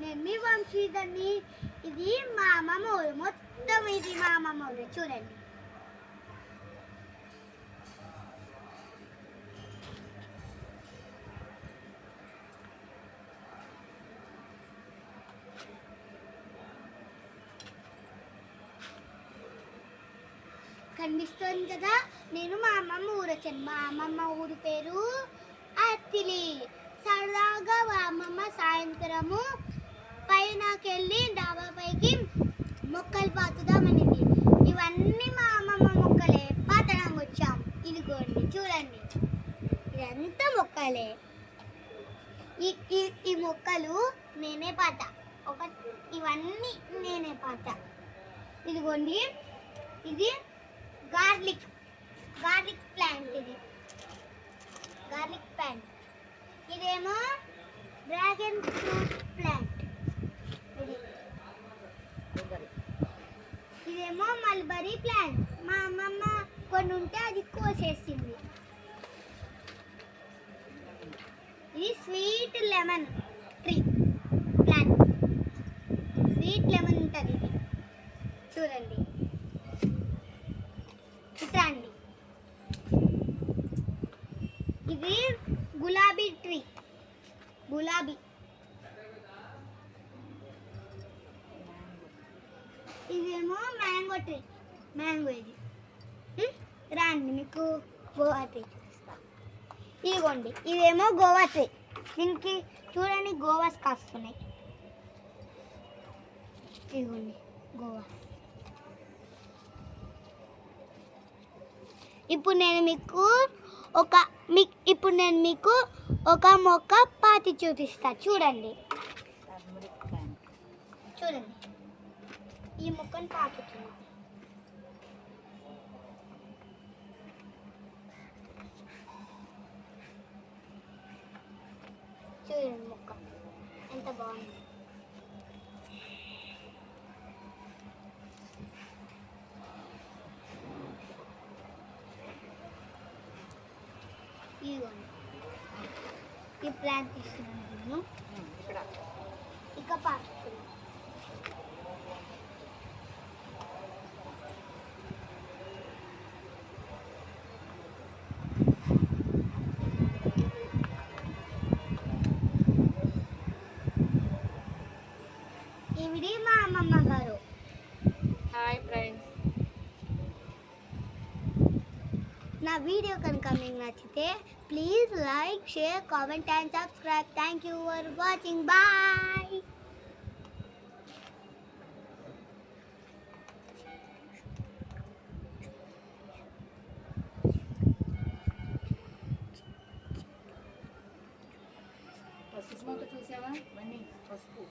నేను మీ వంశీధర్ని. ఇది మా అమ్మమ్మ ఊరు, మొత్తం ఇది మా అమ్మమ్మ ఊరు. చూడండి. కనిపిస్తుంది కదా, నేను మా అమ్మమ్మ ఊరు వచ్చాను. మా అమ్మమ్మ ఊరి పేరు అత్తిలి. సరదాగా మా అమ్మమ్మ సాయంత్రము పైనకెళ్ళి డాబా పైకి మొక్కలు పాతుదామనింది. ఇవన్నీ మా అమ్మమ్మ మొక్కలే, పాతడానికి వచ్చాం. ఇదిగోండి చూడండి, ఇదంతా మొక్కలే. ఈ మొక్కలు నేనే పాత, ఇవన్నీ నేనే పాత. ఇదిగోండి, ఇది గార్లిక్ ప్లాంట్. ఇది గార్లిక్ ప్లాంట్. ఇదేమో డ్రాగన్ ఫ్రూట్ ప్లాంట్. ఇదేమో మల్బరీ ప్లాంట్. మా అమ్మమ్మ కొన్ని ఉంటే అది కోసేసింది. ఇది sweet lemon tree plant. Sweet lemon ఉంటుంది ఇది. చూడండి, చూడండి. ఇది గులాబీ ట్రీ, గులాబీ. ఇదేమో మ్యాంగో ట్రీ, మ్యాంగో. ఇది రాండి, మీకు గోవా ట్రీ చూపిస్తా. ఇదిగోండి, ఇదేమో గోవా ట్రీ. దీనికి చూడండి గోవాస్ కాస్తున్నాయి. ఇదిగోండి గోవా. ఇప్పుడు నేను మీకు ఒక మొక్క పాతి చూపిస్తా. చూడండి, చూడండి, ఈ మొక్కను పాతుతున్నా. చూడండి మొక్క ఎంత బాగుంది. ఇదిగోండి, ఈ ప్లాంట్ తీసుకున్నాను నేను. ఇక పాతుతున్నా. ఈవిడి మా అమ్మమ్మ గారు. Hi friends. నా వీడియో కనుక మీకు నచ్చితే please like, share, comment and subscribe. Thank you for watching. Bye. పసుపు మొక్క చూసావా? పసుపు